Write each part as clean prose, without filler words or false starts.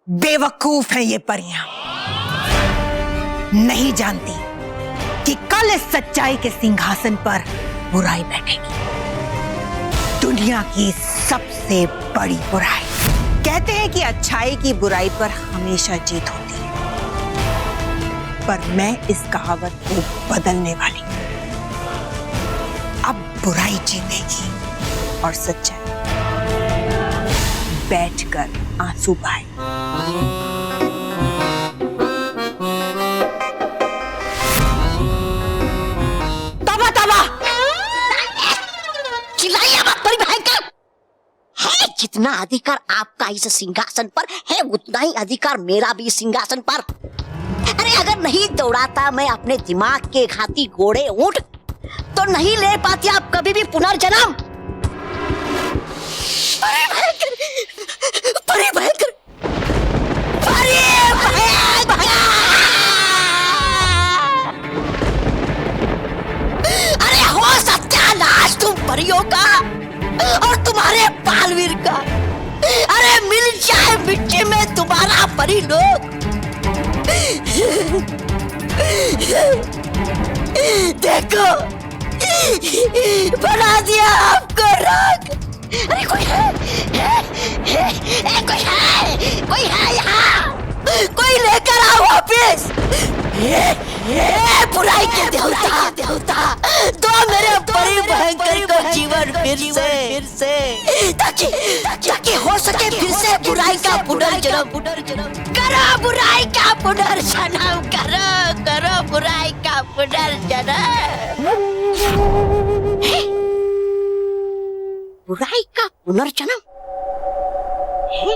बेवकूफ हैं ये परियां, नहीं जानती कि कल इस सच्चाई के सिंहासन पर बुराई बैठेगी, दुनिया की सबसे बड़ी बुराई। कहते हैं कि अच्छाई की बुराई पर हमेशा जीत होती है, पर मैं इस कहावत को बदलने वाली हूं। अब बुराई जीतेगी और सच्चाई बैठकर आंसू बहाए। तबा तबा चिल्लाइए मत, बड़ी भयंकर है। जितना अधिकार आपका इस सिंहासन पर है, उतना ही अधिकार मेरा भी सिंहासन पर। अरे अगर नहीं दौड़ाता मैं अपने दिमाग के हाथी घोड़े ऊंट, तो नहीं ले पाती आप कभी भी पुनर्जन्म। बड़ी भयंकर, बड़ी भयंकर, बड़ी भयंकर। अरे हो सत्यानाश तुम परियों का और तुम्हारे बालवीर का। अरे मिल जाए मिट्टी में तुम्हारा परिलोक। देखो बना दिया आपको राख। अरे कोई है यहाँ, कोई लेकर आओ वापिस। बुराई के देवता दो मेरे बड़ी भयंकर को जीवन फिर से, ताकि हो सके फिर से बुराई का पुनर्जन्म। करो बुराई का पुनर्जन्म, करो बुराई का पुनर्जन्म। बुराई का पुनर्जन्म है,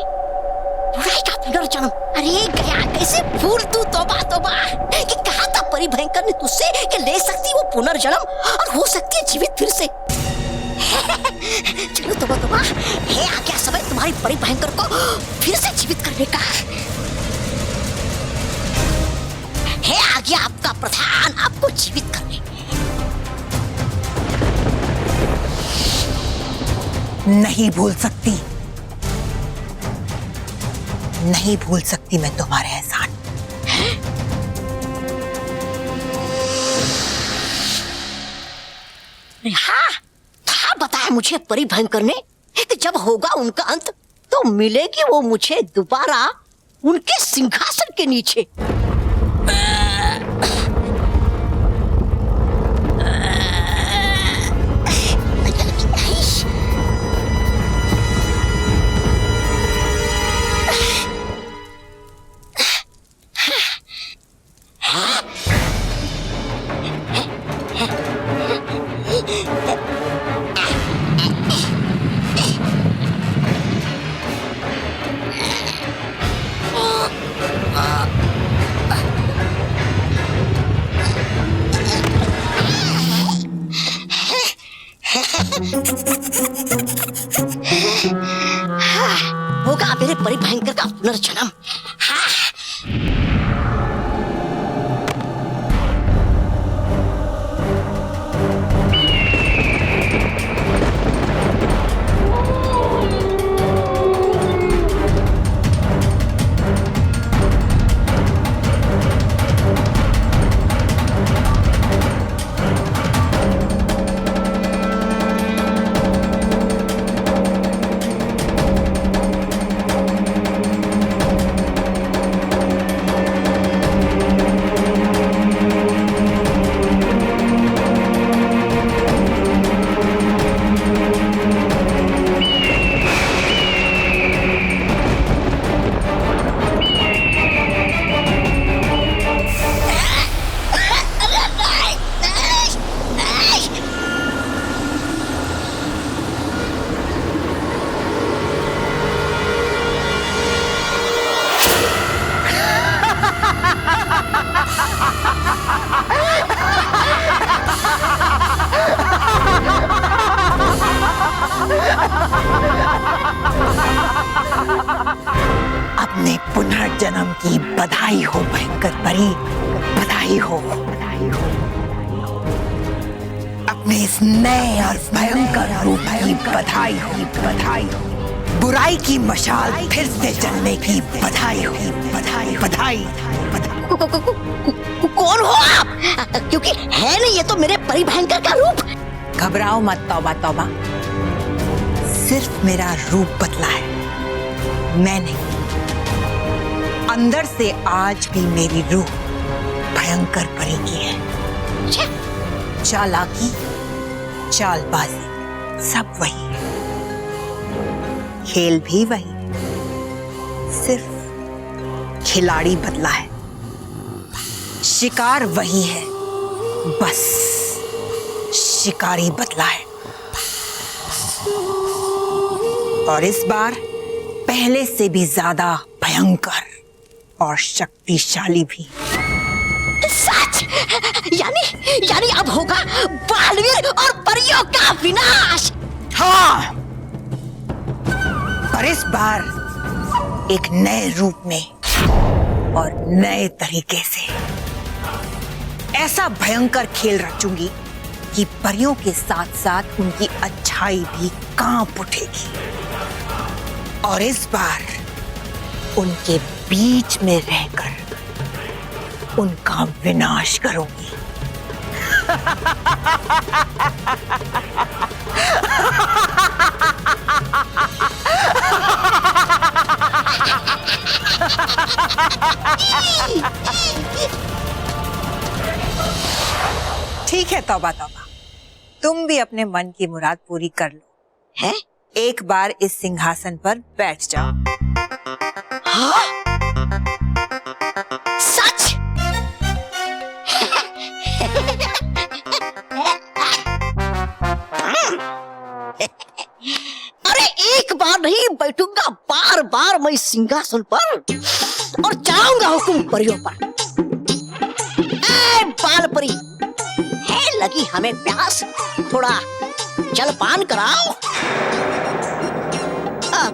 बुराई का पुनर्जन्म। अरे गया कैसे भूल तू, तौबा तौबा। कि कहा था परी भयंकर ने तुझसे कि ले सकती वो पुनर्जन्म और हो सकती है जीवित फिर से। चलो तौबा तौबा, है आ गया समय तुम्हारी परी भयंकर को फिर से जीवित करने का। है आ गया आपका प्रधान आपको जीवित करने। नहीं भूल सकती, नहीं भूल सकती मैं तुम्हारे एहसान। हाँ, था बताया मुझे परी भयंकर ने कि जब होगा उनका अंत तो मिलेगी वो मुझे दोबारा उनके सिंहासन के नीचे। होगा मेरे परी भयंकर का पुनर्जन्म। अपने पुनर्जन्म की बधाई हो भयंकर परी, बधाई हो, बधाई हो। अपने इस नए और भयंकर रूप की बधाई हो, बधाई हो। बुराई की मशाल फिर से जलने की बधाई हो, बधाई बधाई बधाई। कौन हो आप? क्योंकि है नहीं ये तो मेरे परी भयंकर का रूप। घबराओ मत तौबा तौबा, सिर्फ मेरा रूप बदला है, मैं नहीं। अंदर से आज भी मेरी रूह भयंकर परी की है। चालाकी, चालबाजी सब वही है, खेल भी वही है, सिर्फ खिलाड़ी बदला है। शिकार वही है, बस शिकारी बदला है। और इस बार पहले से भी ज्यादा भयंकर और शक्तिशाली भी। सच? यानी अब होगा बालवीर और परियों का विनाश। हाँ, पर इस बार एक नए रूप में और नए तरीके से ऐसा भयंकर खेल रचूंगी कि परियों के साथ साथ उनकी अच्छाई भी कांप उठेगी। और इस बार उनके बीच में रहकर उनका विनाश करूंगी। ठीक है तौबा तौबा, तुम भी अपने मन की मुराद पूरी कर लो। है? एक बार इस सिंहासन पर बैठ जाओ। हाँ? सच? अरे एक बार नहीं बैठूंगा, बार बार मैं सिंहासन पर और चलाऊंगा हुकुम परियों पर। बाल परी, है लगी हमें प्यास, थोड़ा जलपान कराओ।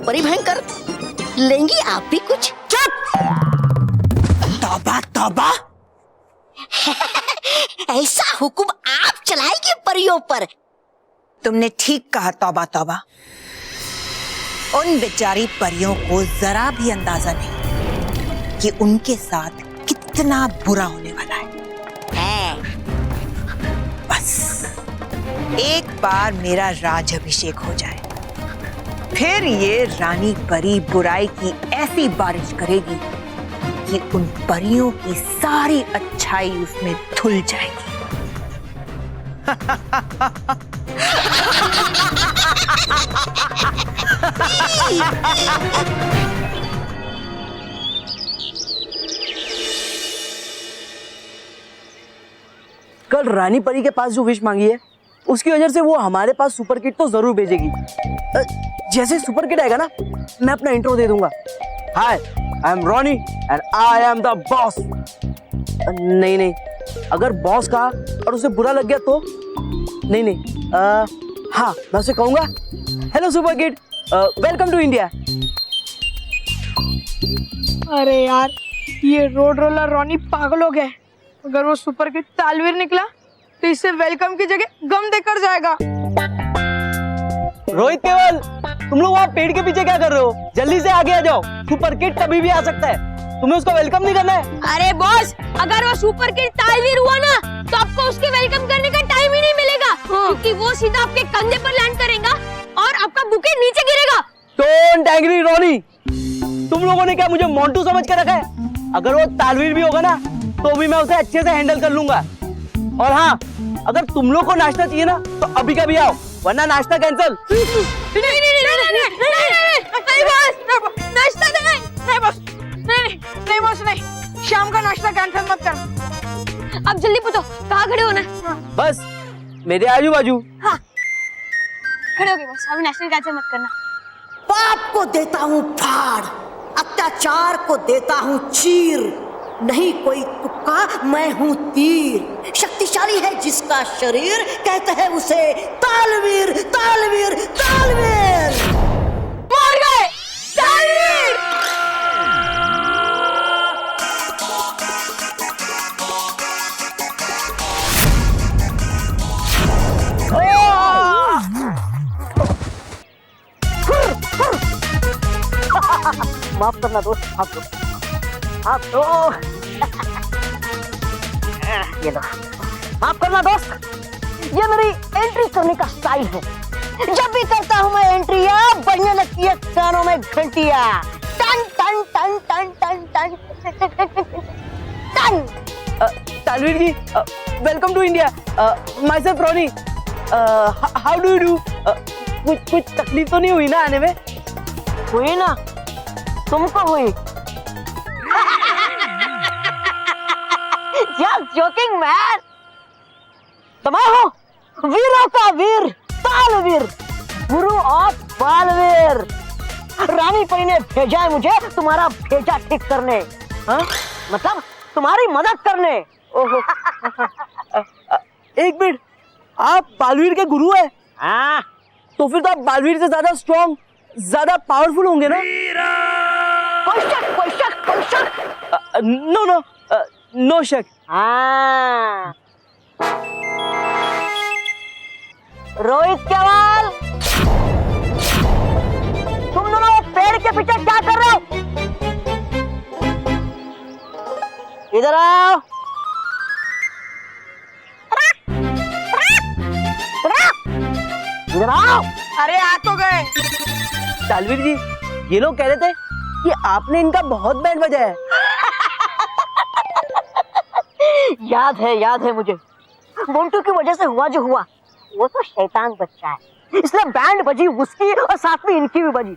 परी भयंकर, लेंगी आप भी कुछ? चुप! तौबा तौबा, ऐसा हुकुम आप चलाएंगे परियों पर? तुमने ठीक कहा तौबा तौबा। उन बेचारी परियों को जरा भी अंदाजा नहीं कि उनके साथ कितना बुरा होने वाला है। बस एक बार मेरा राज अभिषेक हो जाए, फिर ये रानी परी बुराई की ऐसी बारिश करेगी कि उन परियों की सारी अच्छाई उसमें धुल जाएगी। कल रानी परी के पास जो विश मांगी है उसकी वजह से वो हमारे पास सुपर किट तो जरूर भेजेगी। जैसे सुपर किट आएगा ना, मैं अपना इंट्रो दे दूंगा। Hi, I am Ronny and I am the boss. नहीं, अगर बॉस कहा और उसे बुरा लग गया तो नहीं, हाँ, मैं उसे कहूंगा hello super kit, welcome to India. अरे यार, ये रोड रोलर रॉनी पागल हो गया है। अगर वो सुपर किट तालवीर निकला तो इससे वेलकम की जगह गम देकर जाएगा। रोहित केवल, तुम लोग वहाँ पेड़ के पीछे क्या कर रहे हो? जल्दी से आगे आ जाओ, सुपर किट कभी भी आ सकता है, तुम्हें उसका वेलकम नहीं करना है। अरे बॉस, अगर वो सुपर किट तालवीर हुआ ना तो आपको उसके वेलकम करने का टाइम ही नहीं मिलेगा, क्योंकि वो सीधा आपके कंधे पर लैंड करेगा और आपका बुके नीचे गिरेगा। डोंट एग्री रॉनी, तुम लोगों ने क्या मुझे मोंटू समझ के रखा है? अगर वो तालवीर भी होगा ना तो भी मैं उसे अच्छे से हैंडल कर लूंगा। और हाँ, अगर तुम लोग को नाश्ता चाहिए ना तो अभी कभी आओ, वरना नाश्ता कैंसिल। नहीं, शाम का नाश्ता कैंसिल मत कर। अब जल्दी पूछो, कहाँ खड़े होना है? बस मेरे आजू बाजू। हाँ, खड़े हो गए बस, अभी नाश्ता कैंसिल मत करना। पाप को देता हूँ फाड़, अत्याचार को देता हूँ चीर, नहीं कोई तुक्का मैं हूँ तीर। शक्तिशाली है जिसका शरीर, कहते हैं उसे तालवीर, तालवीर, तालवीर। मार गए तालवीर। माफ करना दोस्त, माफ दो, माफ दो। ये लो, माफ करना दोस्त, ये मेरी एंट्री करने का स्टाइल है। जब भी करता हूँ मैं एंट्री, बढ़िया लगती है कानों में घंटिया, टन टन टन टन टन टन टन। Talveer ji, welcome to India. Myself Ronny. How do you do? कुछ तकलीफ तो नहीं हुई ना आने में? हुई ना, तुमको हुई। Just joking man। तो मैं हूँ वीरों का वीर, तालवीर, गुरु और बालवीर। रानी परी ने भेजा है मुझे तुम्हारा भेजा ठीक करने, हाँ? मतलब तुम्हारी मदद करने। ओहो। एक मिनट, आप बालवीर के गुरु हैं? हाँ। तो फिर तो आप बालवीर से ज्यादा स्ट्रॉन्ग, ज्यादा पावरफुल होंगे ना? कोई शक, कोई शक, कोई शक। नो नो, नो शक। हाँ। रोहित केवल, तुम दोनों पेड़ के पीछे क्या कर रहे हो? इधर आओ। इधर आओ। अरे आ तो गए। तालवीर जी, ये लोग कह रहे थे कि आपने इनका बहुत बैंड बजाया है। याद है मुझे। मोंटू की वजह से हुआ जो हुआ, वो तो शैतान बच्चा है, इसलिए बैंड बजी उसकी और साथ में इनकी भी बजी।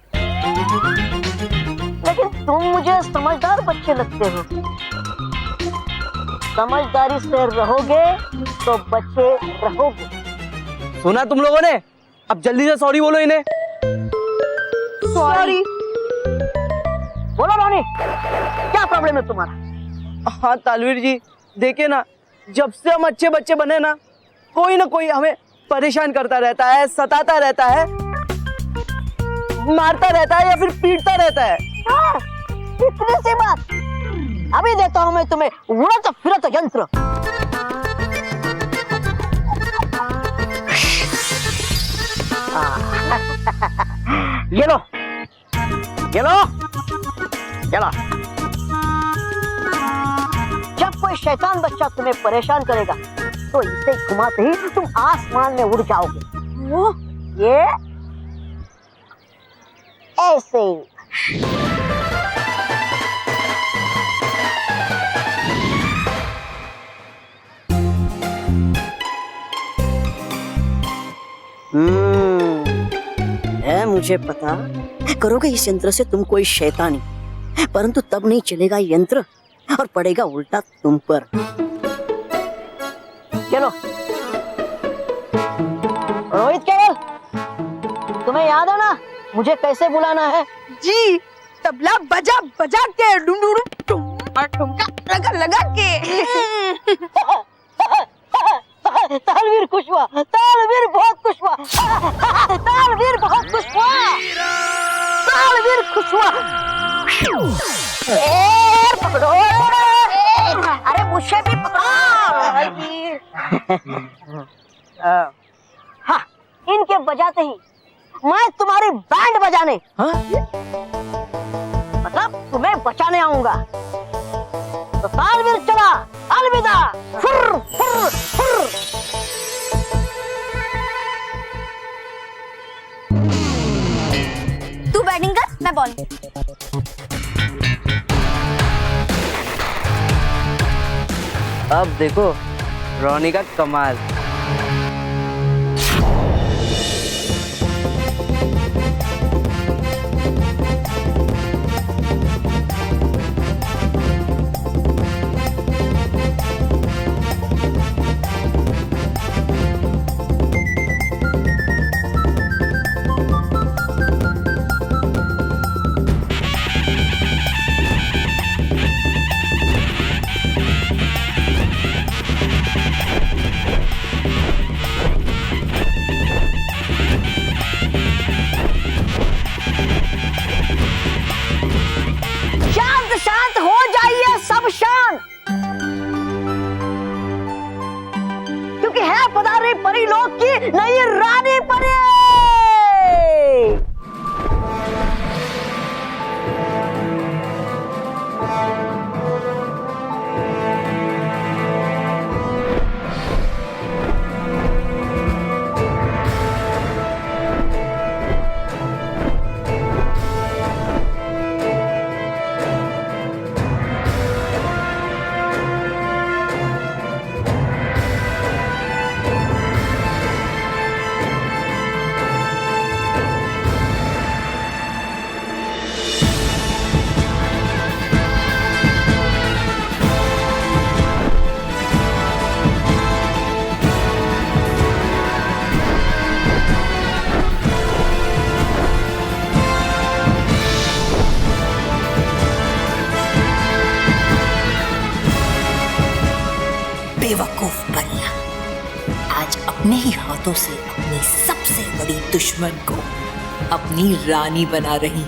लेकिन तुम मुझे समझदार बच्चे लगते हो। समझदारी से रहोगे तो बच्चे रहोगे। सुना तुम लोगों ने? अब जल्दी से सॉरी बोलो इन्हें। सॉरी। बोलो रोनी, क्या प्रॉब्लम है तुम्हारा? हाँ तालवीर जी, देखिए ना, जब से हम अच्छे बच्चे बने ना कोई हमें परेशान करता रहता है, सताता रहता है, मारता रहता है या फिर पीटता रहता है। हाँ, इतनी सी बात। अभी देता हूँ मैं तुम्हें उड़त फिरत यंत्र। ये लो, ये लो, ये लो। जब कोई शैतान बच्चा तुम्हें परेशान करेगा तो इसे घुमाते ही तुम आसमान में उड़ जाओगे। वो ये ऐसे। है मुझे पता, करोगे इस यंत्र से तुम कोई शैतानी, परंतु तब नहीं चलेगा यंत्र और पड़ेगा उल्टा तुम पर। चलो रोहित केवल, तुम्हें याद है ना मुझे कैसे बुलाना है? जी, तबला बजा बजा के, डुम डुम डुम और ठुमका लगा लगा के। तालवीर खुश हुआ, तालवीर बहुत खुश हुआ, तालवीर बहुत खुश हुआ, तालवीर खुश हुआ। पकड़ो, अरे मुझे भी पकड़ो। हाँ, इनके बजाते ही मैं तुम्हारी बैंड बजाने, मतलब तुम्हें बचाने आऊंगा। तो तालवीर चला, अलविदा। फुर फुर फुर। तू बैटिंग कर, मैं बॉलिंग। अब देखो रॉनी का कमाल। परी लोग की नई रानी परी। बेवकूफ परियां, आज अपने ही हाथों से अपनी सबसे बड़ी दुश्मन को अपनी रानी बना रही।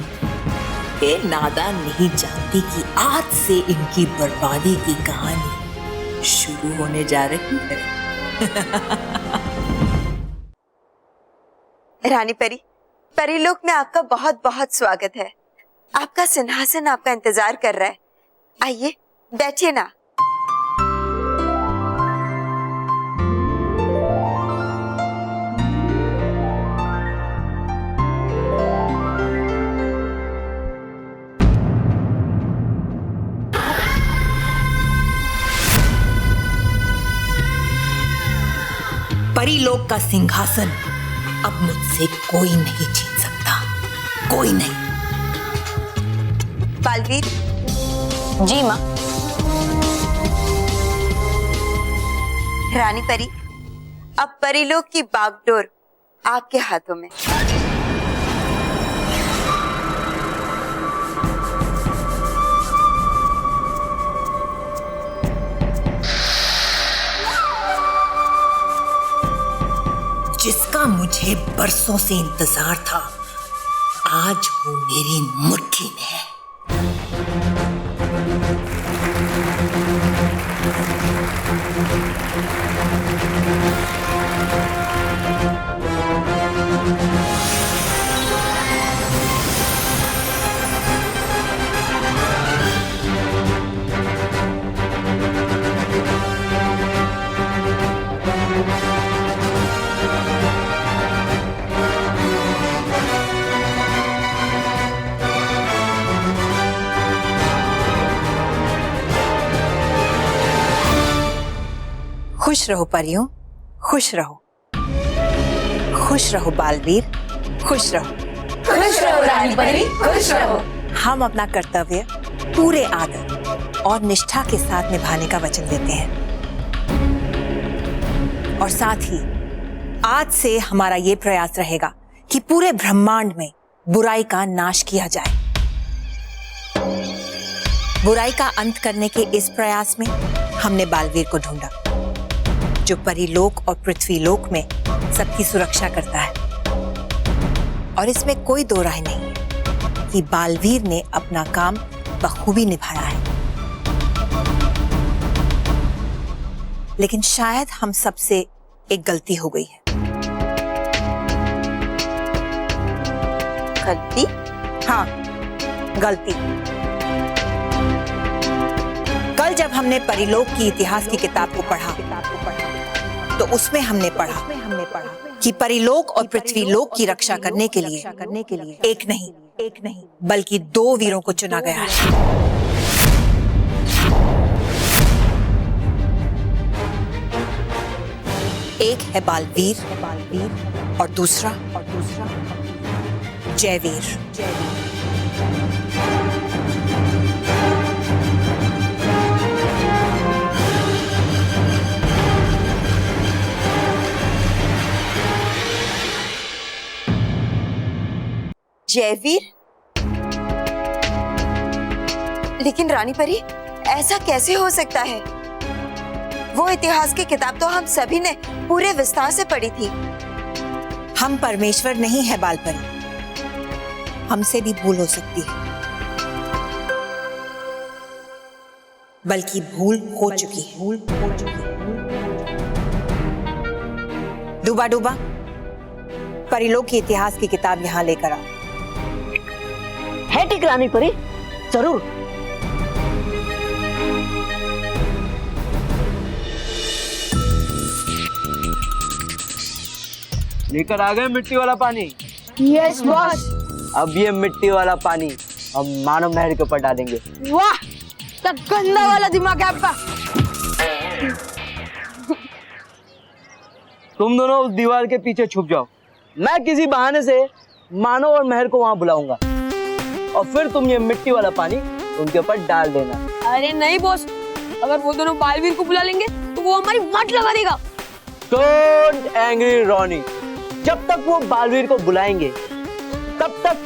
ये नादान नहीं जानती कि आज से इनकी बर्बादी की कहानी शुरू होने जा रही है। रानी परी, परीलोक में आपका बहुत बहुत स्वागत है। आपका सिंहासन आपका इंतजार कर रहा है। आइए बैठिए ना। परीलोक का सिंहासन अब मुझसे कोई नहीं छीन सकता, कोई नहीं। बालवीर। जी माँ। रानी परी, अब परीलोक की बागडोर आपके हाथों में। जिसका मुझे बरसों से इंतजार था, आज वो मेरी मुट्ठी में है। खुश रहो परियों, खुश रहो, खुश रहो बालवीर, खुश रहो। खुश रहो रानी परी, खुश रहो। हम अपना कर्तव्य पूरे आदर और निष्ठा के साथ निभाने का वचन देते हैं, और साथ ही आज से हमारा ये प्रयास रहेगा कि पूरे ब्रह्मांड में बुराई का नाश किया जाए। बुराई का अंत करने के इस प्रयास में हमने बालवीर को ढूंढा, जो परीलोक और पृथ्वीलोक में सबकी सुरक्षा करता है। और इसमें कोई दो राय नहीं है कि बालवीर ने अपना काम बखूबी निभाया है। लेकिन शायद हम सबसे एक गलती हो गई है। गलती? हाँ, गलती। कल जब हमने परीलोक की इतिहास की किताब को पढ़ा, तो उसमें हमने पढ़ा कि परीलोक और पृथ्वीलोक की रक्षा करने के लिए एक नहीं बल्कि 2 वीरों को चुना गया है। एक है बालवीर और दूसरा जयवीर। जयवीर? लेकिन रानी परी, ऐसा कैसे हो सकता है? वो इतिहास की किताब तो हम सभी ने पूरे विस्तार से पढ़ी थी। हम परमेश्वर नहीं है बालपरी, हमसे भी भूल हो सकती है, बल्कि भूल हो चुकी है। डूबा डूबा, परीलोक की इतिहास की किताब यहाँ लेकर आओ। है ठीक रानी परी, जरूर। लेकर आ गए मिट्टी वाला पानी। Yes boss. अब ये मिट्टी वाला पानी हम मानव महल के ऊपर डालेंगे। वाह, तब गंदा वाला दिमाग है आपका। तुम दोनों उस दीवार के पीछे छुप जाओ, मैं किसी बहाने से मानव और महर को वहां बुलाऊंगा और फिर तुम ये मिट्टी वाला पानी उनके ऊपर डाल देना। अरे नहीं बॉस, अगर वो दोनों बालवीर को बुला लेंगे तो वो हमारी वाट लगा देगा। डोंट एंग्री रॉनी, जब तक वो बालवीर को बुलाएंगे तब तक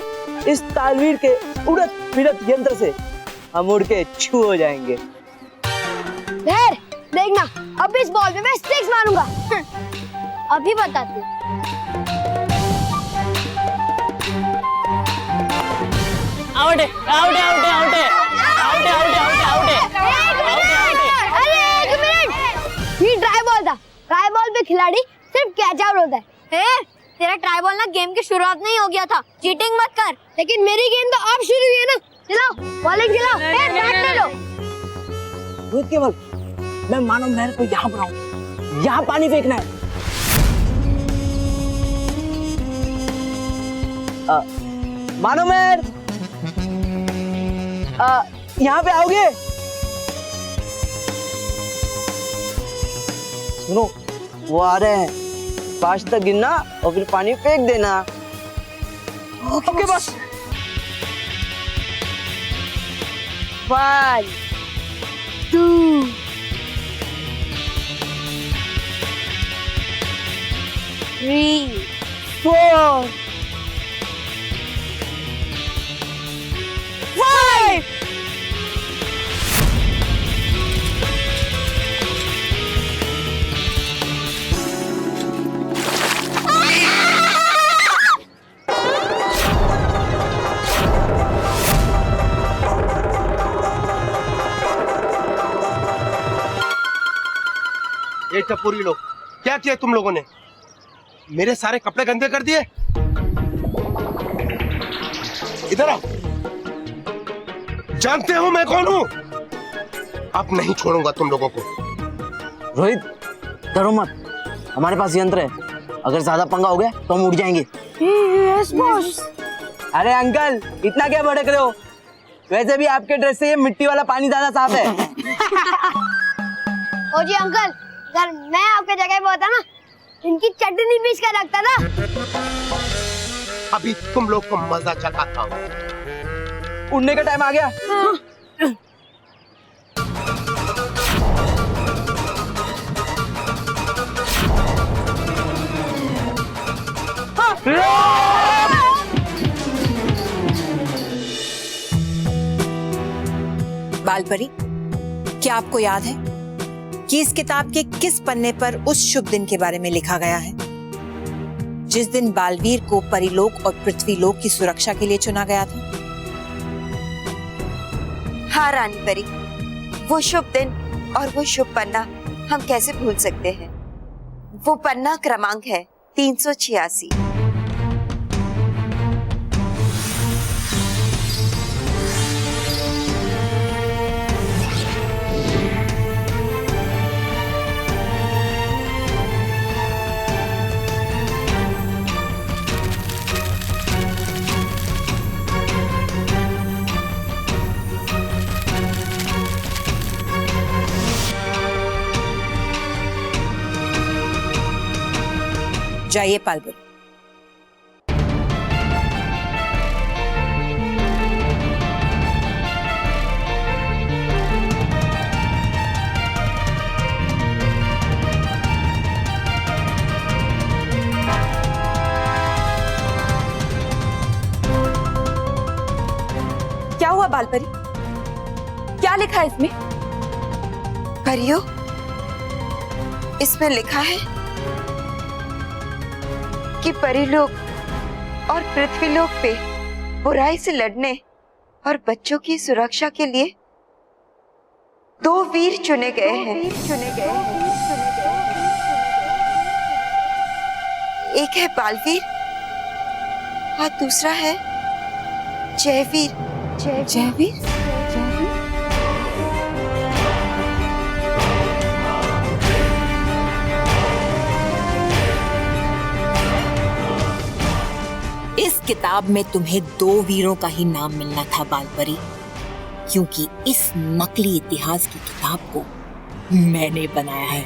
इस तालवीर के उड़त फिरत यंत्र से हम उड़ के छू हो जाएंगे। महर, देखना अब इस बॉल में मैं स्टिक्स मारूंगा। अभी बताती हूँ। आउट है, आउट है, आउट है, आउट है, आउट है, आउट है, आउट है, आउट है, आउट है। अरे एक मिनट, ये ट्राई बॉल था। ट्राई बॉल पे खिलाड़ी सिर्फ कैच आउट होता है। तेरा ट्राई बॉल ना गेम की शुरुआत नहीं हो गया था, चीटिंग मत कर। लेकिन मेरी गेम तो अब शुरू हुई है ना। चलाओ बॉलिंग चलाओ, बैट ले लो। रोहित केवल, मैं मानव महल को यहाँ बुलाऊं, यहाँ पानी फेंकना है। मानव महल, यहाँ पे आओगे? सुनो, वो आ रहे हैं। 5 तक गिनना और फिर पानी फेंक देना। ओके बस। 1 2 3 4 5। ये टपोरी लोग, क्या किया तुम लोगों ने? मेरे सारे कपड़े गंदे कर दिए। इधर आओ, जानते हो मैं कौन हूं? अब नहीं छोड़ूंगा तुम लोगों को। रोहित, डरो मत, हमारे पास यंत्र है। अगर ज्यादा पंगा हो गया तो हम उड़ जाएंगे। Yes boss. अरे अंकल, इतना क्या भड़क रहे हो? वैसे भी आपके ड्रेस से ये मिट्टी वाला पानी ज्यादा साफ है। ओ जी अंकल, अगर मैं आपके जगह पे होता ना, इनकी चटनी पीस कर रखता था। अभी तुम लोग को मजा चखाता हूं। उड़ने का टाइम आ गया। बालपरी, क्या आपको याद है कि इस किताब के किस पन्ने पर उस शुभ दिन के बारे में लिखा गया है जिस दिन बालवीर को परिलोक और पृथ्वीलोक की सुरक्षा के लिए चुना गया था? हाँ रानी परी, वो शुभ दिन और वो शुभ पन्ना हम कैसे भूल सकते हैं। वो पन्ना क्रमांक है 386। जाइए पालबुल। क्या हुआ बालपरी? क्या लिखा है इसमें? परियो, इसमें लिखा है कि परिलोक और पृथ्वीलोक पे बुराई से लड़ने और बच्चों की सुरक्षा के लिए 2 वीर चुने गए हैं। एक है बालवीर और दूसरा है जयवीर। जयवीर? किताब में तुम्हें 2 वीरों का ही नाम मिलना था बालपरी, क्योंकि इस नकली इतिहास की किताब को मैंने बनाया है,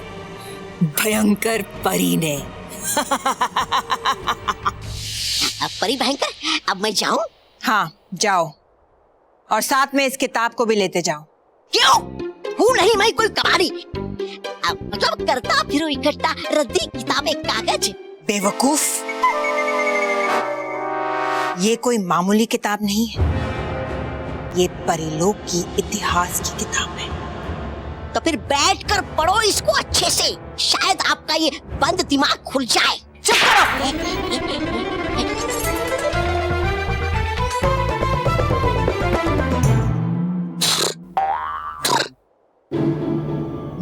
भयंकर परी ने। अब परी भयंकर, अब मैं जाऊं? हाँ जाओ, और साथ में इस किताब को भी लेते जाओ। क्यों? हूँ नहीं मैं कोई कबाड़ी। अब मतलब करता फिरो इकट्ठा रद्दी किताबें कागज। बेवकूफ, ये कोई मामूली किताब नहीं है, ये परिलोक की इतिहास की किताब है। तो फिर बैठकर पढ़ो इसको अच्छे से, शायद आपका ये बंद दिमाग खुल जाए। चुप करो।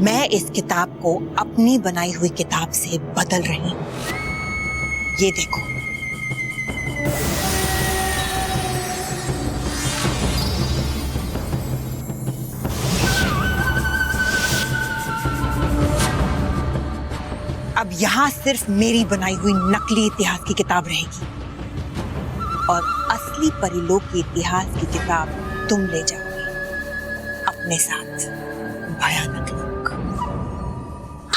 मैं इस किताब को अपनी बनाई हुई किताब से बदल रही हूं। ये देखो, अब यहां सिर्फ मेरी बनाई हुई नकली इतिहास की किताब रहेगी और असली परिलोक की इतिहास की किताब तुम ले जाओगे अपने साथ। भयानक लोग।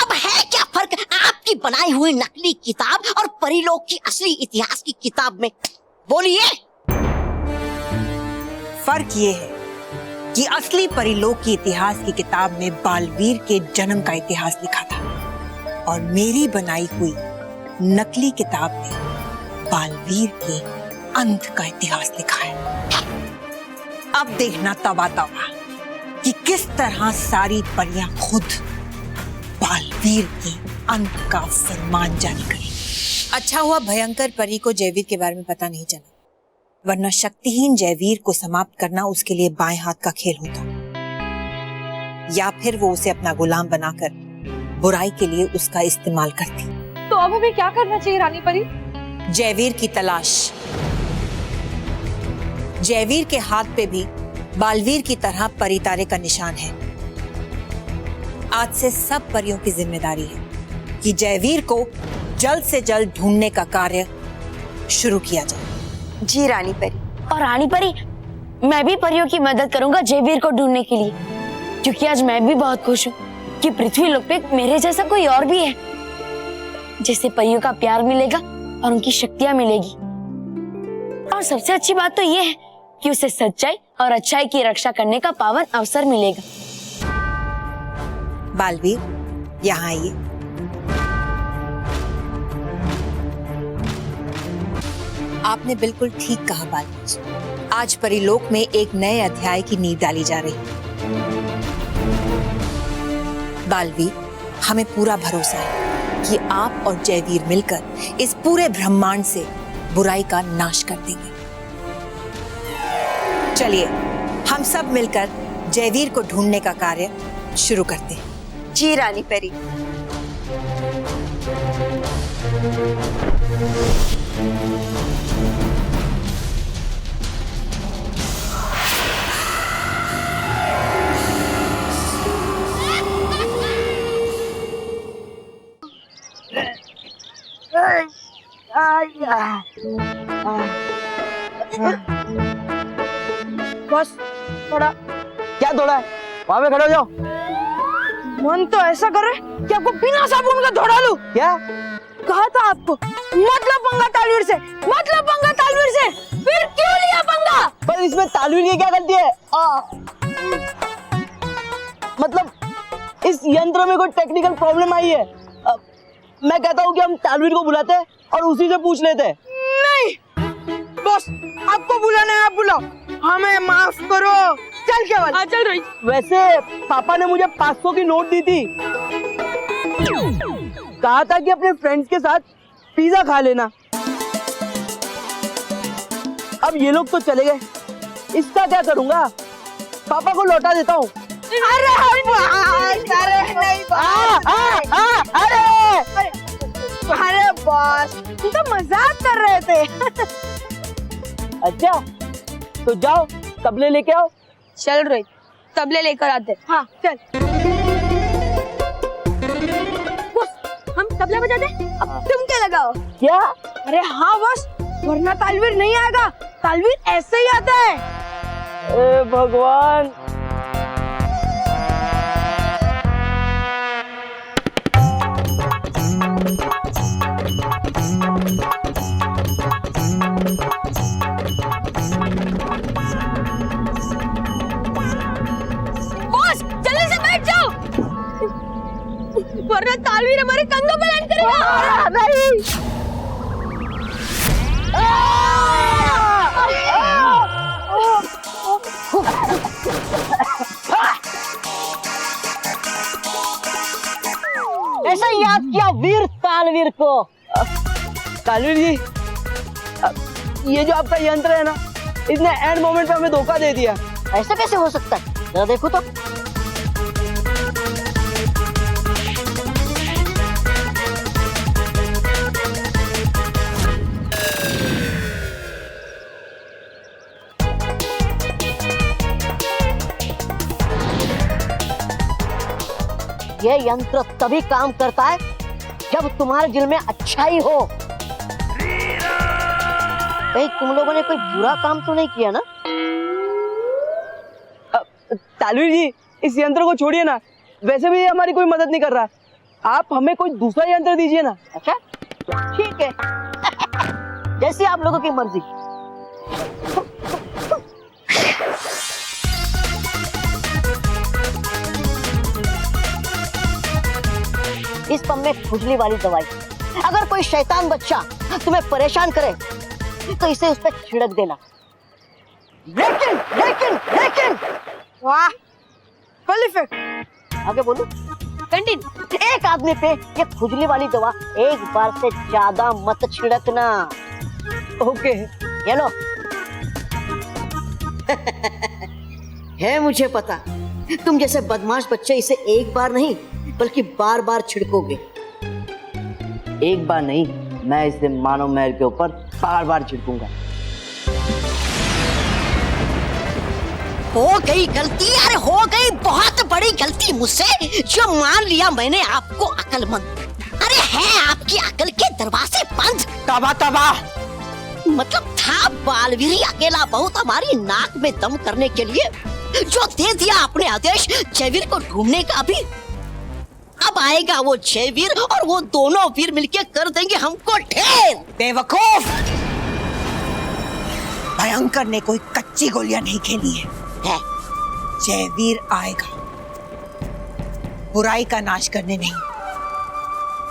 अब है क्या फर्क आपकी बनाई हुई नकली किताब और परिलोक की असली इतिहास की किताब में? बोलिए। फर्क ये है कि असली परिलोक की इतिहास की किताब में बालवीर के जन्म का इतिहास लिखा था और मेरी बनाई हुई नकली किताब में बालवीर के अंत का इतिहास लिखा है। अब देखना तवा तवा कि किस तरह सारी परियां खुद बालवीर के अंत का फरमान जारी करें। अच्छा हुआ भयंकर परी को जयवीर के बारे में पता नहीं चला, वरना शक्तिहीन जयवीर को समाप्त करना उसके लिए बाएं हाथ का खेल होता, या फिर वो उसे अपना गुलाम बनाकर बुराई के लिए उसका इस्तेमाल करती। तो अब हमें क्या करना चाहिए रानी परी? जयवीर की तलाश। जयवीर के हाथ पे भी बालवीर की तरह परी तारे का निशान है। आज से सब परियों की जिम्मेदारी है कि जयवीर को जल्द से जल्द ढूंढने का कार्य शुरू किया जाए। जी रानी परी। और रानी परी, मैं भी परियों की मदद करूंगा जयवीर को ढूंढने के लिए, क्योंकि आज मैं भी बहुत खुश हूँ कि पृथ्वी लोक पे मेरे जैसा कोई और भी है, जिसे परियों का प्यार मिलेगा और उनकी शक्तियां मिलेगी। और सबसे अच्छी बात तो ये है कि उसे सच्चाई और अच्छाई की रक्षा करने का पावन अवसर मिलेगा। बालवीर, यहाँ आइए। आपने बिल्कुल ठीक कहा बालवीर, आज परिलोक में एक नए अध्याय की नींव डाली जा रही है। बालवीर, हमें पूरा भरोसा है कि आप और जयवीर मिलकर इस पूरे ब्रह्मांड से बुराई का नाश कर देंगे। चलिए हम सब मिलकर जयवीर को ढूंढने का कार्य शुरू करते हैं। जी रानी परी। बस थोड़ा। क्या थोड़ा है? वहां पे खड़े हो जाओ। मन तो ऐसा कर रहे कि आपको बिना साबुन का धोड़ा लूं। क्या कहा था आपको, मतलब पंगा तालवीर से, मतलब पंगा तालवीर से। फिर क्यों लिया पंगा? पर इसमें तालवीर की क्या गलती है? मतलब इस यंत्र में कोई टेक्निकल प्रॉब्लम आई है। मैं कहता हूँ कि हम तालवीर को बुलाते हैं और उसी से पूछ लेते हैं। नहीं बॉस, आपको बुलाना है आप बुलाओ, हमें माफ करो। चल केवल। हाँ चल रही। वैसे पापा ने मुझे 500 की नोट दी थी, कहा था कि अपने फ्रेंड्स के साथ पिज्जा खा लेना। अब ये लोग तो चले गए, इसका क्या करूंगा? पापा को लौटा देता हूँ। अरे नहीं अरे बॉस, तुम तो मजाक कर रहे थे। अच्छा तो जाओ तबले लेके आओ। चल रही, तबले लेकर आते। हाँ चल। बॉस हम तबला बजाते, अब तुम क्या लगाओ? क्या? अरे हाँ बॉस, वरना तालवीर नहीं आएगा। तालवीर ऐसे ही आता है। ए भगवान। बॉस जल्दी से बैठ जाओ, वरना तालवीर हमारे कंधों पे लैंड करेगा। नहीं। ऐसा याद किया वीर तालवीर को। तालवीर जी, ये जो आपका यंत्र है ना, इसने एंड मोमेंट पे हमें धोखा दे दिया। ऐसा कैसे हो सकता है? जरा देखो तो। ये यंत्र तभी काम करता है जब तुम्हारे दिल में अच्छाई हो। कहीं तुम लोगों ने कोई बुरा काम तो नहीं किया ना? तालवीर जी, इस यंत्र को छोड़िए ना, वैसे भी ये हमारी कोई मदद नहीं कर रहा। आप हमें कोई दूसरा यंत्र दीजिए ना। अच्छा ठीक है, जैसी आप लोगों की मर्जी। इस पंप में खुजली वाली दवाई, अगर कोई शैतान बच्चा तुम्हें परेशान करे तो इसे उस पर छिड़क देना। लेकिन लेकिन लेकिन वाह, फुल इफेक्ट। आगे बोलो। कंटिन्यू। एक आदमी पे ये खुजली वाली दवा एक बार से ज्यादा मत छिड़कना। ओके। ये लो। है मुझे पता, तुम जैसे बदमाश बच्चे इसे एक बार नहीं बल्कि बार बार छिड़कोगे। एक बार नहीं, मैं इसे मानव महल के ऊपर बार बार छिड़कूंगा। हो गई गलती, अरे हो गई बहुत बड़ी गलती मुझसे, जो मान लिया मैंने आपको अक्लमंद। अरे है आपकी अकल के दरवाजे बंद। तबा तबा। मतलब था बालवीर अकेला बहुत हमारी नाक में दम करने के लिए, जो दे दिया अपने आदेश जयवीर को ढूंढने का भी। अब आएगा वो जयवीर और वो दोनों वीर मिलके कर देंगे हमको ढेर। बेवकूफ, भयंकर ने कोई कच्ची गोलियां नहीं खेली है। जयवीर आएगा बुराई का नाश करने नहीं,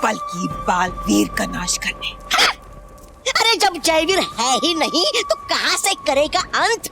बल्कि बालवीर का नाश करने। अरे जब जयवीर है ही नहीं तो कहां से करेगा अंत?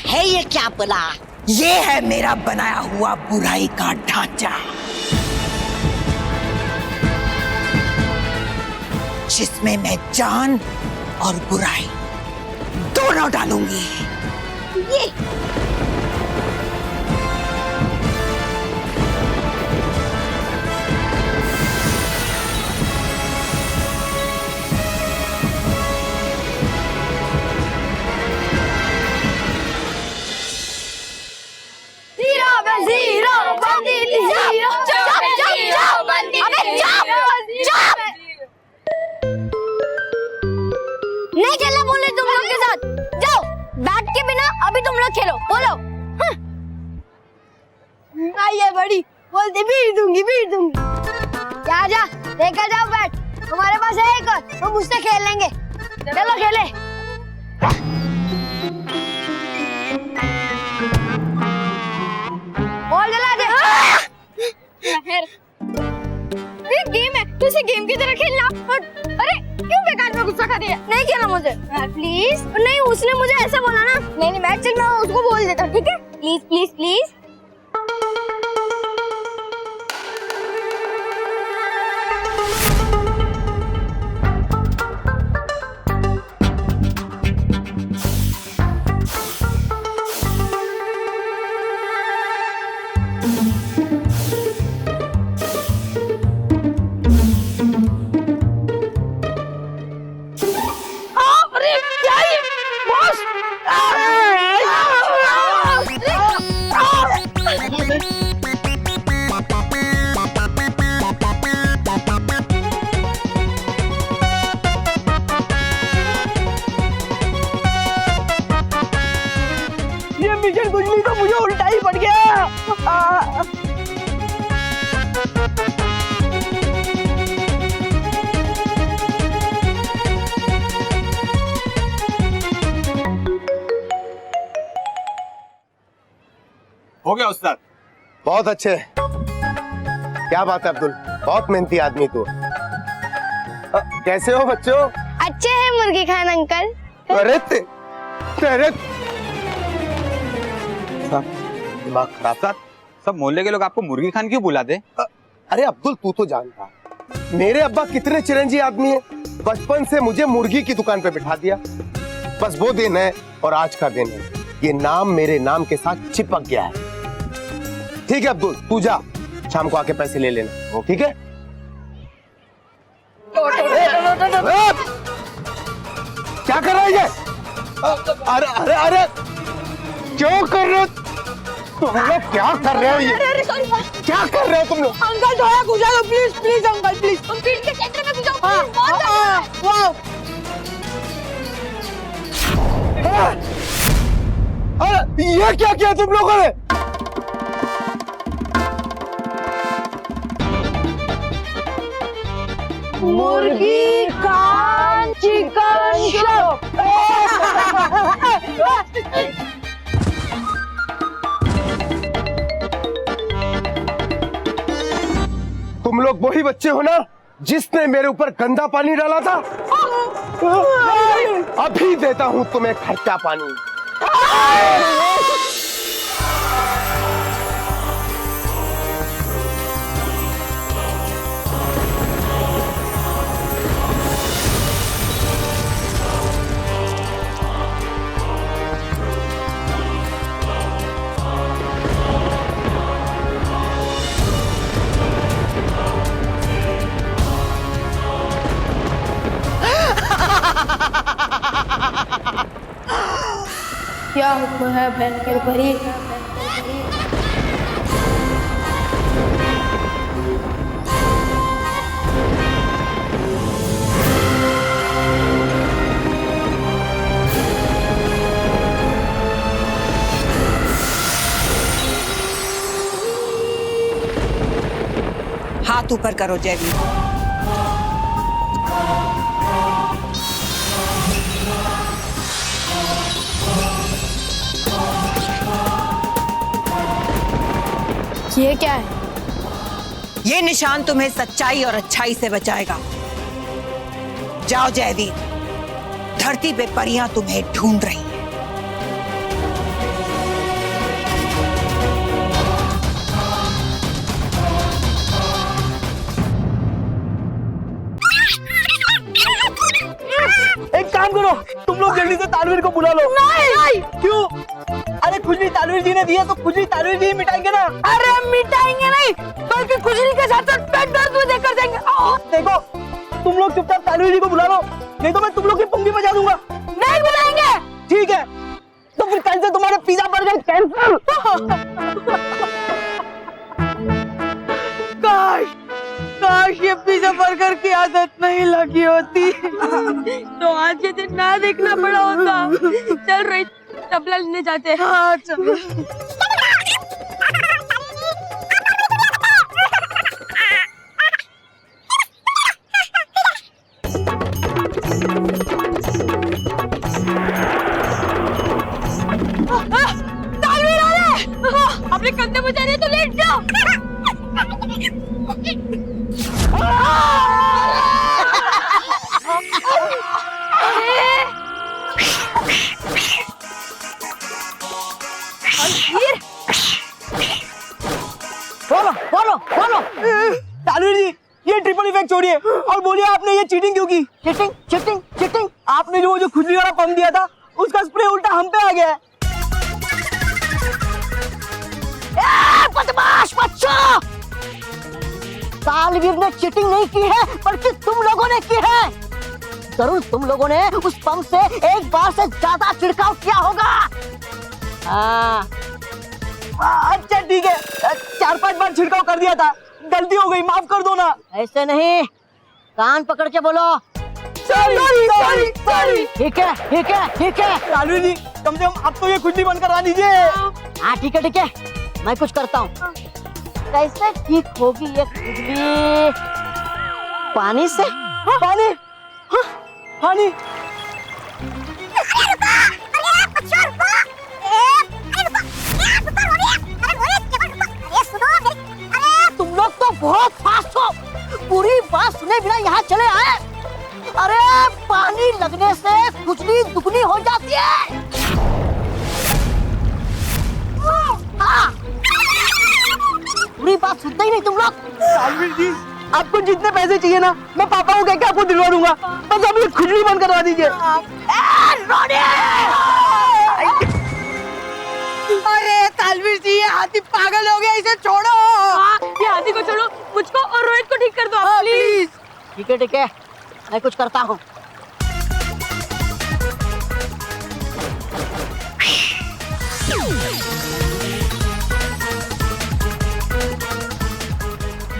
है ये क्या बला? ये है मेरा बनाया हुआ बुराई का ढांचा, जिसमें मैं जान और बुराई दोनों डालूंगी। ये नहीं खेलना बोले तुम लोग के साथ। जाओ, बैट के बिना अभी तुम लोग खेलो। बोलो। आइए बड़ी, बोलती बीट दूंगी। जा जा, देखा जाओ बैट, तुम्हारे पास है एक और, तुम उससे खेल लेंगे। चलो खेले। बॉल जला दे। ये गेम है, तो इसे गेम की तरह खेलना। अरे क्यों बेकार में गुस्सा कर रही है। नहीं किया ना मुझे प्लीज। नहीं उसने मुझे ऐसा बोला ना। नहीं नहीं बैठ, चल मैं उसको बोल देता हूँ, ठीक है? Please please please. अरे क्या ये बॉस? ये मिशन कुछ नहीं तो मुझे उल्टा ही पड़ गया। हो गया उस्ताद। बहुत अच्छे। क्या बात है अब्दुल, बहुत मेहनती आदमी तू। कैसे हो बच्चों? अच्छे है मुर्गी खान अंकल। अरे तेरे दिमाग खराब था। सब मोहल्ले के लोग आपको मुर्गी खान क्यों बुलाते? अरे अब्दुल तू तो जानता, मेरे अब्बा कितने चिरंजी आदमी है। बचपन से मुझे मुर्गी की दुकान पे बिठा दिया। बस वो दिन है और आज का दिन है। ये नाम मेरे नाम के साथ चिपक गया है। ठीक है अब्दुल, तू जा, शाम को आके पैसे ले लेना, ठीक है? क्या कर रहा है ये? अरे अरे अरे क्यों कर रहे हो तुम लोग? क्या कर रहे हो ये? क्या कर रहे हो तुम लोग? अंकल थोड़ा घुसा दो प्लीज प्लीज अंकल प्लीज। तुम फील्ड के सेंटर में घुसाओ प्लीज, बहुत ज्यादा है। अरे ये क्या किया तुम लोगों ने? मुर्गी खान चिकन शॉप। तुम लोग वही बच्चे हो ना जिसने मेरे ऊपर गंदा पानी डाला था? अभी देता हूं तुम्हें खर्चा पानी। क्या हुक्म है भयंकर परी? हाथ ऊपर करो जयवीर। ये क्या है? ये निशान तुम्हें सच्चाई और अच्छाई से बचाएगा। जाओ जयवीर, धरती पे परियां तुम्हें ढूंढ रही हैं। एक काम करो, तुम लोग जल्दी से तानवीर को बुला लो। नहीं क्यों? अरे खुजली तानवीर जी ने दी है तो खुजली तानवीर जी ही मिटाएंगे ना। अरे मिटाएंगे नहीं बल्कि खुजली के साथ साथ पेट दर्द भी देकर जाएंगे। देखो तुम लोग चुपचाप तानवीर जी को बुला लो, नहीं तो मैं तुम लोग की पुंगी बजा दूंगा। नहीं बुलाएंगे। ठीक है, तो फिर कल से तुम्हारे पिज्जा बर्गर कैंसिल। काश काश ये पिज्जा बर्गर की आदत नहीं लगी होती तो आज ये दिन ना देखना पड़ा होता। चल रही तबला लेने जाते हैं। हाँ चलो। तानवीर आ रहा है। अपने कंधे बचा रहे तो लेट जाओ। छोड़िए और बोलिए आपने ये चीटिंग क्यों की? Cheating cheating cheating? आपने जो वो जो खुजली वाला पंप दिया था उसका स्प्रे उल्टा हम पे आ गया है। बदमाश बच्चों, तालवीर ने चीटिंग नहीं की है बल्कि तुम लोगों ने की है। जरूर तुम लोगों ने उस पंप से एक बार से ज्यादा छिड़काव किया होगा। हाँ, अच्छा ठीक है, 4-5 बार छिड़काव कर दिया था, गलती हो गई, माफ कर दो ना। ऐसे नहीं, कान पकड़ के बोलो। Sorry sorry sorry. ठीक है ठीक है ठीक है। तालवीर जी कम से कम अब तो ये खुजली बंद करवा दीजिए। हाँ ठीक है ठीक है, मैं कुछ करता हूँ। कैसे ठीक होगी ये खुजली? पानी से? पानी? हाँ, पानी? तुम लोग तो बहुत फास्ट हो, पूरी बात सुने बिना यहाँ चले आए। अरे पानी लगने से खुजली दुगनी हो जाती है। हाँ, पूरी बात सुनते ही नहीं तुम लोग। तालवीर जी आपको जितने पैसे चाहिए ना मैं पापा को कह के आपको दिलवा दूंगा, बस अब ये खुजली बंद करवा दीजिए। अरे तालवीर जी ये हाथी पागल हो गया, इसे छोड़ो। ये हाथी को छोड़ो, मुझको और रोहित को ठीक कर दो प्लीज। ठीक है, मैं कुछ करता हूँ।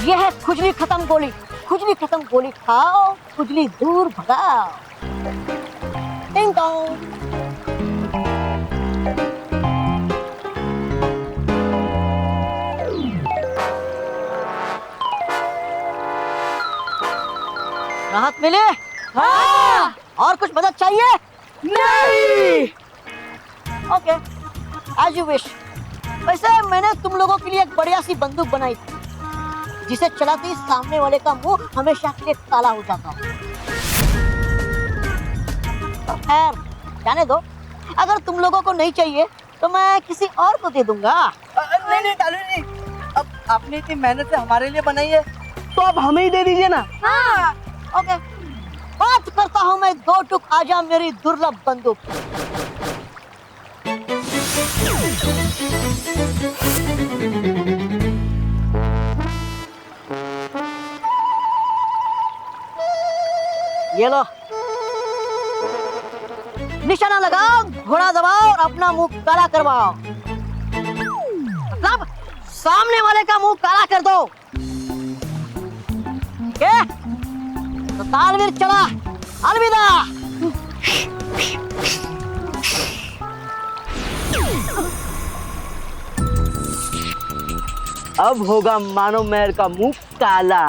यह है खुजली खत्म गोली। खुजली खत्म गोली खाओ, खुजली दूर भगाओ। टिंग टोंग। राहत मिले? हाँ। और कुछ मदद चाहिए? नहीं। Okay, as you wish. वैसे मैंने तुम लोगों के लिए एक बढ़िया सी बंदूक बनाई थी, जिसे चलाते ही सामने वाले का मुंह हमेशा के लिए काला हो जाता है। खैर, जाने दो। अगर तुम लोगों को नहीं चाहिए तो मैं किसी और को दे दूंगा। नहीं तालवीर जी, अब आपने इतनी मेहनत से हमारे लिए बनाई है तो अब हमें ही दे दीजिए ना। हाँ, ओके। बात करता हूँ मैं 2 टुक आजा मेरी दुर्लभ बंदूक। ये लो, निशाना लगाओ, घोड़ा दबाओ और अपना मुंह काला करवाओ। मतलब सामने वाले का मुंह काला कर दो। ठीक है? तो तालवीर चला, अलविदा। अब होगा मानो महर का मुंह काला।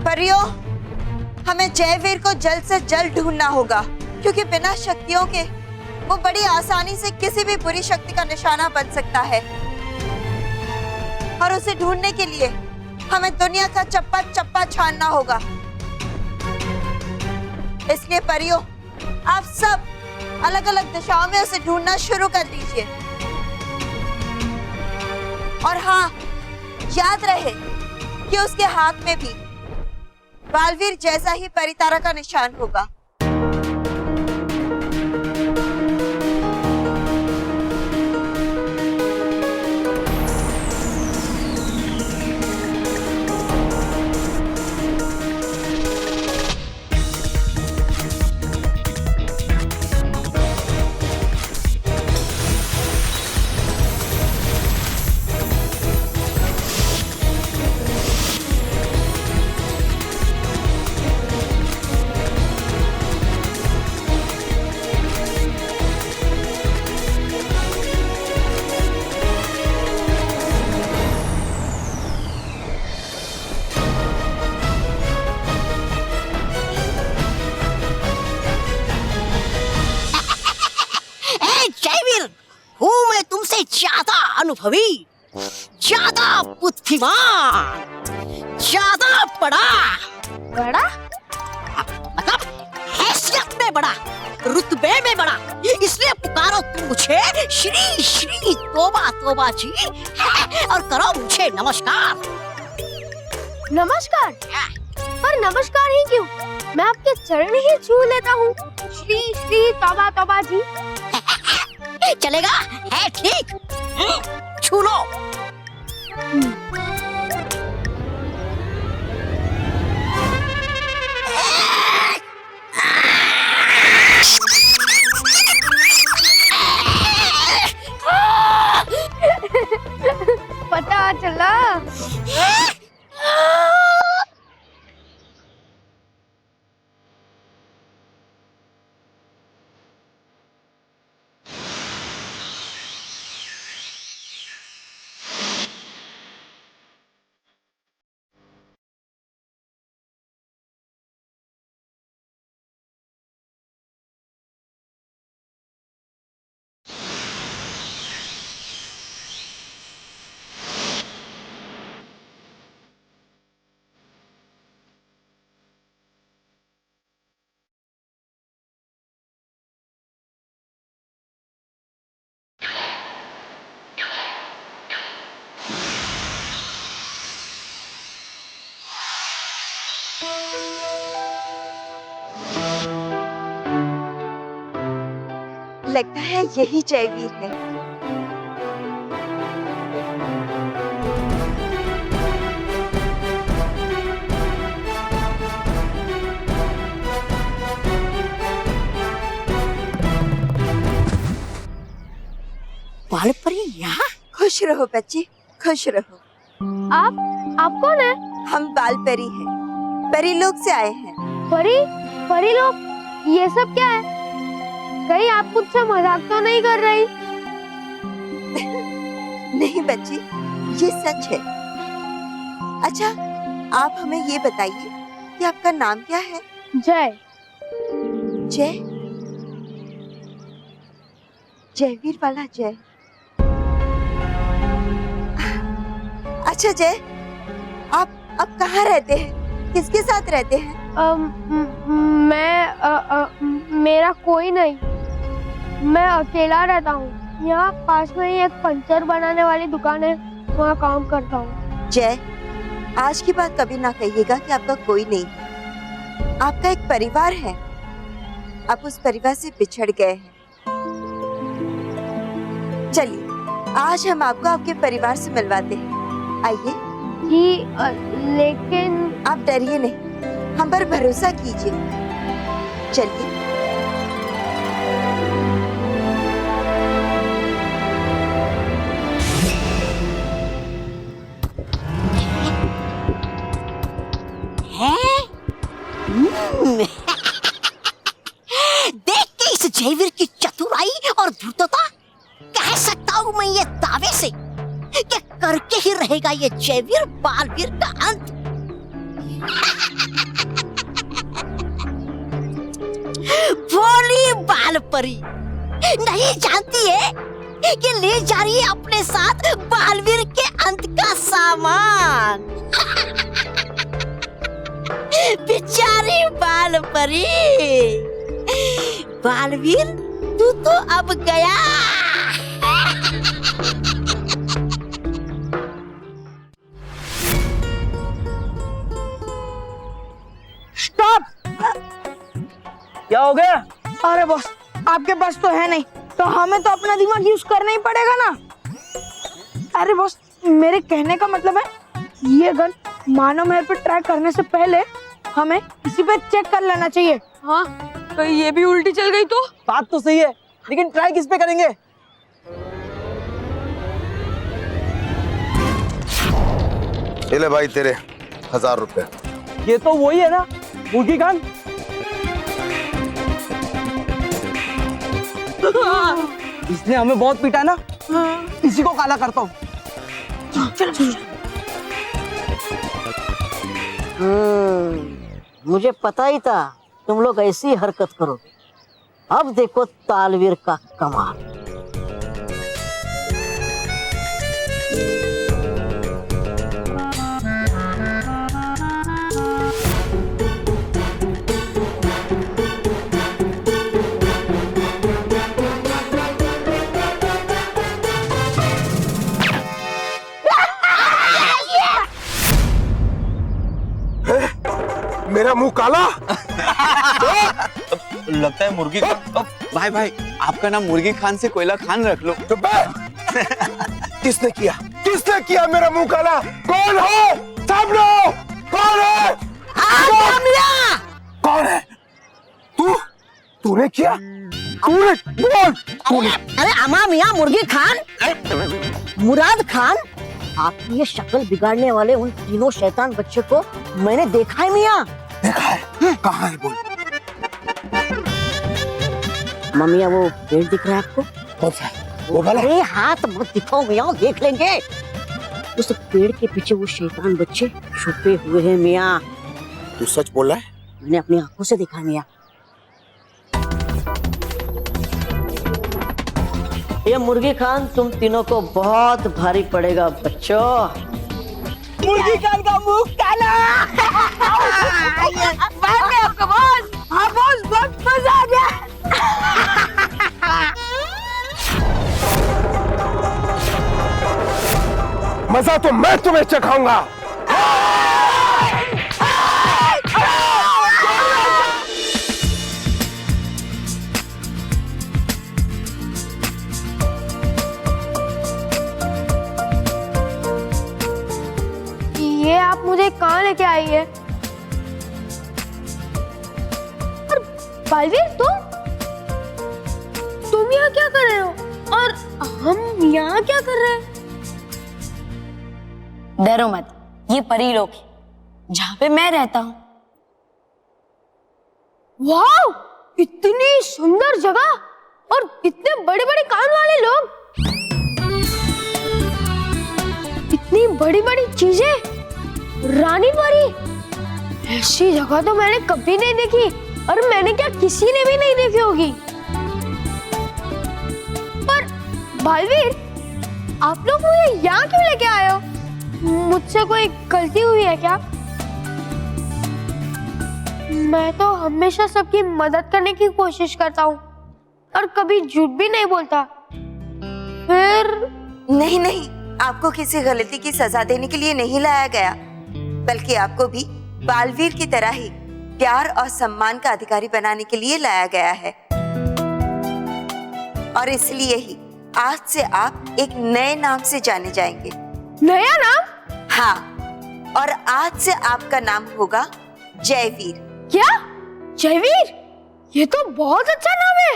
परियों, हमें जयवीर को जल्द से जल्द ढूंढना होगा, क्योंकि बिना शक्तियों के वो बड़ी आसानी से किसी भी बुरी शक्ति का निशाना बन सकता है। और उसे ढूंढने के लिए हमें दुनिया का चप्पा चप्पा छानना होगा। इसलिए परियों, आप सब अलग अलग दिशाओं में उसे ढूंढना शुरू कर दीजिए। और हाँ, याद रहे कि उसके हाथ में भी बालवीर जैसा ही परितारा का निशान होगा। जयवीर, हूँ मैं तुमसे ज्यादा अनुभवी। ज्यादा बुद्धिमान, ज्यादा बड़ा, बड़ा? मतलब हैसियत में बड़ा, रुतबे में बड़ा, इसलिए पुकारो तुम मुझे श्री श्री तोबा तोबा जी और करो मुझे नमस्कार। नमस्कार? पर नमस्कार ही क्यों? मैं आपके चरण ही छू लेता हूँ। श्री श्री तौबा तौबा जी। चलेगा? है ठीक? छू लो। पता चला। लगता है यही जयवीर है। बालपरी यहाँ? खुश रहो बच्चे, खुश रहो। आप कौन है? हम बालपरी हैं, परी लोक से आए हैं। परी? परी लोग? ये सब क्या है? कहीं आप मुझसे मजाक तो नहीं कर रही? नहीं बच्ची, ये सच है। अच्छा, आप हमें ये बताइए कि आपका नाम क्या है? जय। जय? जयवीर वाला जय। अच्छा जय, आप कहाँ रहते हैं? किसके साथ रहते हैं? मेरा कोई नहीं, मैं अकेला रहता हूँ। यहाँ पास में ही एक पंचर बनाने वाली दुकान है, वहाँ काम करता हूँ। जय, आज की बात कभी ना कहिएगा कि आपका कोई नहीं। आपका एक परिवार है, आप उस परिवार से बिछड़ गए हैं। चलिए, आज हम आपको आपके परिवार से मिलवाते हैं। आइए। जी, लेकिन आप डरिए नहीं, हम पर भरोसा कीजिए। चलिए। देख के इस जयवीर की चतुराई और धूर्तता कह सकता हूँ मैं ये दावे से कि करके ही रहेगा ये जयवीर बालवीर का अंत। भोली बालपरी नहीं जानती है कि ले जा रही है अपने साथ बालवीर के अंत का सामान। बेचारी बालपरी, बालवीर तू तो अब गया। स्टॉप! क्या हो गया? अरे बॉस, आपके पास तो है नहीं, तो हमें तो अपना दिमाग यूज करना ही पड़ेगा ना। अरे बॉस, मेरे कहने का मतलब है ये गन मानव महल पे ट्राई करने से पहले हमें इसी पे चेक कर लेना चाहिए। हाँ, कहीं ये भी उल्टी चल गई तो? बात तो सही है, लेकिन ट्राई किस पे करेंगे? ये ले भाई तेरे 1000 रुपए। ये तो वही है ना, मुर्गी खान? इसने हमें बहुत पीटा ना, इसी को काला करता हूँ। मुझे पता ही था तुम लोग ऐसी हरकत करो। अब देखो तालवीर का कमाल। मेरा मुंह काला। लगता है मुर्गी खान। भाई भाई, आपका नाम मुर्गी खान से कोयला खान रख लो। चुप है। किसने किया? किसने किया मेरा मुंह काला? कौन हो? सामने आओ। कौन है? कौन है? तूने किया? तूने बोल। तूने? अरे अमा मियाँ मुर्गी खान, मुराद खान, आपकी ये शक्ल बिगाड़ने वाले उन तीनों शैतान बच्चे को मैंने देखा है मियाँ। देखा है? कहाँ है? बोल। मम्मिया वो पेड़ दिख रहा है आपको? कौन सा? वो वाला? अरे हाथ मत दिखाओ मियाँ, देख लेंगे। उस पेड़ के पीछे वो शैतान बच्चे छुपे हुए हैं मियाँ। तू सच बोल रहा है? मैंने अपनी आंखों से देखा मियाँ। ये मुर्गी खान तुम तीनों को बहुत भारी पड़ेगा बच्चों। मुर्गी खान का मुंह काला। आपको बॉस। हाँ बॉस, बहुत मजा आ गया। मजा तो मैं तुम्हें चखाऊंगा। ये आप मुझे कहाँ लेके आई है? बालवीर, तुम यहाँ क्या कर रहे हो? और हम यहाँ क्या कर रहे हैं? डरो मत, ये परी लोक है जहाँ पे मैं रहता हूँ। वाह, इतनी सुंदर जगह और इतने बड़े बड़े कान वाले लोग, इतनी बड़ी बड़ी चीजें, रानी परी। ऐसी जगह तो मैंने कभी नहीं देखी, और मैंने क्या किसी ने भी नहीं देखी होगी। पर बालवीर, आप लोग मुझे यहाँ क्यों लेके आए हो? मुझसे कोई गलती हुई है क्या? मैं तो हमेशा सबकी मदद करने की कोशिश करता हूँ और कभी झूठ भी नहीं बोलता। फिर नहीं नहीं, आपको किसी गलती की सजा देने के लिए नहीं लाया गया, बल्कि आपको भी बालवीर की तरह ही प्यार और सम्मान का अधिकारी बनाने के लिए लाया गया है। और इसलिए ही आज से आप एक नए नाम से जाने जाएंगे। नया नाम? हाँ, और आज से आपका नाम होगा जयवीर। क्या? जयवीर? ये तो बहुत अच्छा नाम है।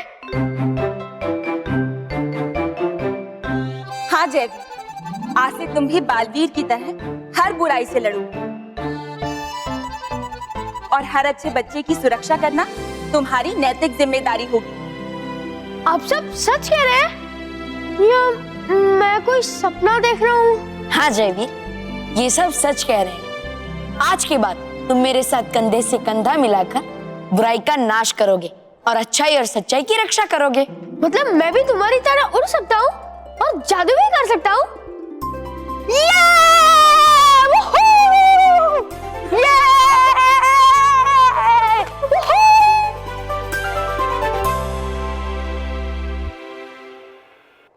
हाँ जयवीर, आज से तुम भी बालवीर की तरह हर बुराई से लड़ोगे और हर अच्छे बच्चे की सुरक्षा करना तुम्हारी नैतिक जिम्मेदारी होगी। आप सब सच कह रहे हैं या मैं कोई सपना देख रहा हूँ? हाँ जयवीर, ये सब सच कह रहे हैं। आज के बाद तुम मेरे साथ कंधे से कंधा मिलाकर बुराई का नाश करोगे और अच्छाई और सच्चाई की रक्षा करोगे। मतलब मैं भी तुम्हारी तरह उड़ सकता हूँ और जादू भी कर सकता हूँ?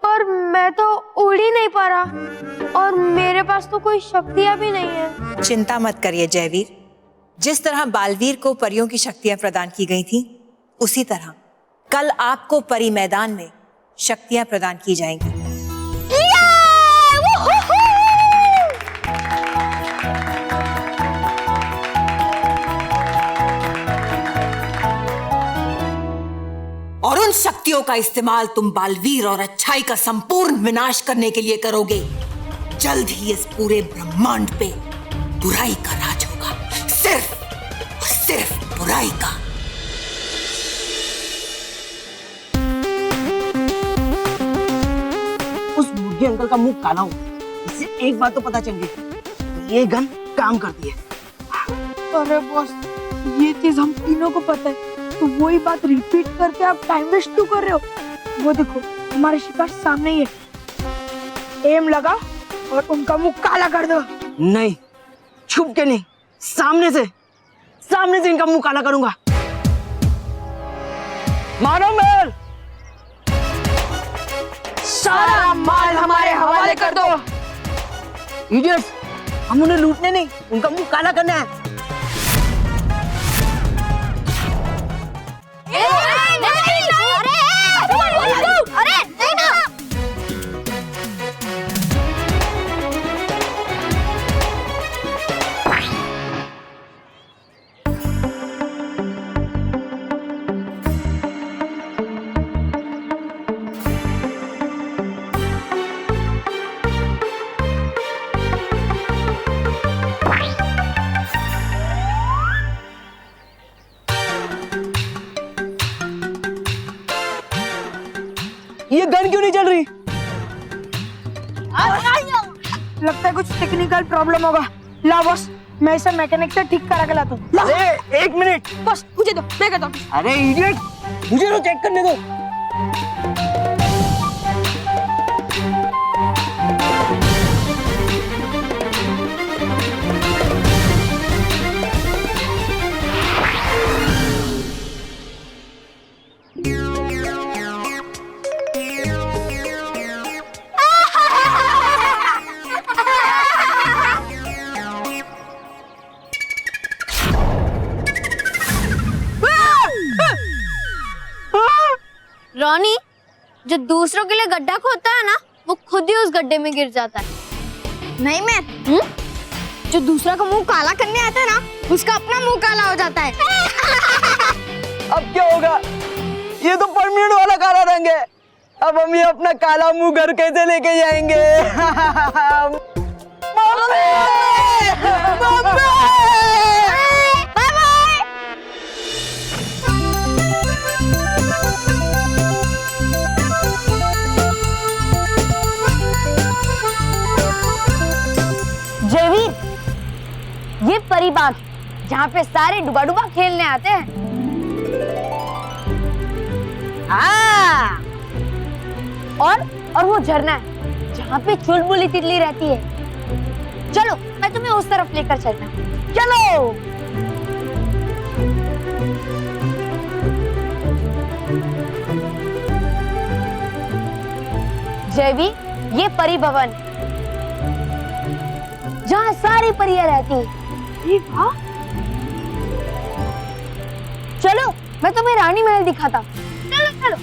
पर मैं तो उड़ ही नहीं पा रहा और मेरे पास तो कोई शक्तियाँ भी नहीं है। चिंता मत करिए जयवीर, जिस तरह बालवीर को परियों की शक्तियां प्रदान की गई थी, उसी तरह कल आपको परी मैदान में शक्तियां प्रदान की जाएंगी। और उन शक्तियों का इस्तेमाल तुम बालवीर और अच्छाई का संपूर्ण विनाश करने के लिए करोगे। जल्द ही इस पूरे ब्रह्मांड पे बुराई का राज होगा, सिर्फ और सिर्फ बुराई का। उस मुर्गी अंकल का मुंह काला हो, इससे एक बात तो पता चल गई, ये गन काम करती है। अरे बॉस, ये चीज हम तीनों को पता है, तो वही बात रिपीट करके आप टाइम वेस्ट क्यों कर रहे हो? वो देखो, हमारे शिकार सामने ही है। एम लगा और उनका मुंह काला कर दो। नहीं, छुप के नहीं, सामने से इनका मुंह काला करूंगा। मानो मेल, सारा माल हमारे हवाले कर दो। इडियट्स, हम उन्हें लूटने नहीं, उनका मुंह काला करना है। ये गन क्यों नहीं चल रही? लगता है कुछ टेक्निकल प्रॉब्लम होगा। ला बॉस, मैं इसे मैकेनिक से ठीक करा के लाता हूँ। अरे 1 मिनट बॉस मुझे दो, मैं करता हूँ। अरे इडियट, मुझे तो चेक करने दो। रॉनी, जो दूसरों के लिए गड्ढा खोदता है ना, वो खुद ही उस गड्ढे में गिर जाता है। नहीं मैं जो दूसरा का मुंह काला करने आता है ना, उसका अपना मुंह काला हो जाता है। अब क्या होगा? ये तो परमानेंट वाला काला रंग है। अब हम ये अपना काला मुंह घर कैसे लेके जाएंगे? Mummy! Mummy! Bye bye. Jaiveer, ये परी बाग जहाँ पे सारे डुबा डुबा खेलने आते हैं। और वो झरना है जहाँ पे चुलबुली तितली रहती है। चलो मैं तुम्हें उस तरफ लेकर चलता हूँ। चलो। जयवीर, ये परी भवन जहाँ सारी परियां रहती है। चलो मैं तुम्हें रानी महल दिखाता हूँ। चलो चलो।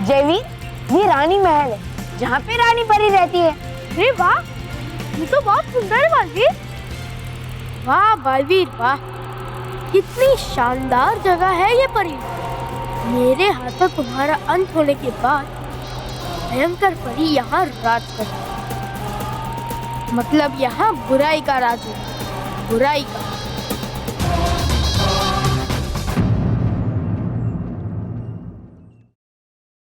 जयवीर, ये रानी महल है जहाँ पे रानी परी रहती है। अरे वाह, ये तो बहुत सुंदर है बालवीर। वाह बालवीर वाह, कितनी शानदार जगह है ये परी। मेरे हाथों तुम्हारा अंत होने के बाद भयंकर परी यहाँ राज करती है। मतलब यहाँ बुराई का राज है, बुराई का।